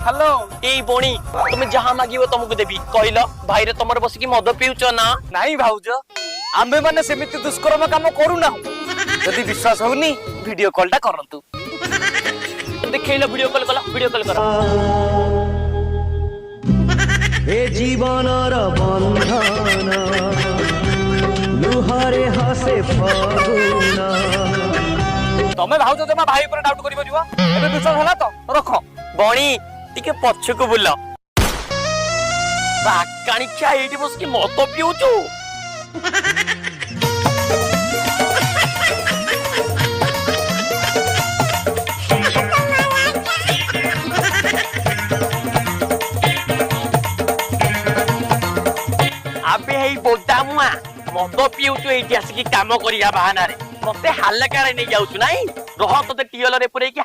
hello ए बोणी तुम जहाँ मागिबो तुमको देबी कहलो भाई रे तुमर बस की मद पिउछ ना नहीं भाउज आमे माने सेमिति दुष्कर्म काम करू ना यदि विश्वास होनी वीडियो कॉल टा करंतु देखैलो वीडियो कॉल करो ए जीवनर बंधन लुहारे हसे फगुन तमे भाउज जमा भाई पर डाउट करि परिबो एबे विश्वास होला तो रख बणी टिके पछको बुल बाकाणी क्या एठी बस की मद पिउछ आबे हेई बोदामुआ मद पिउछ एठी आसी की काम करिया बहाना रे मते हालका रे नै जाउछ नाही रह तते टियल रे पुरै की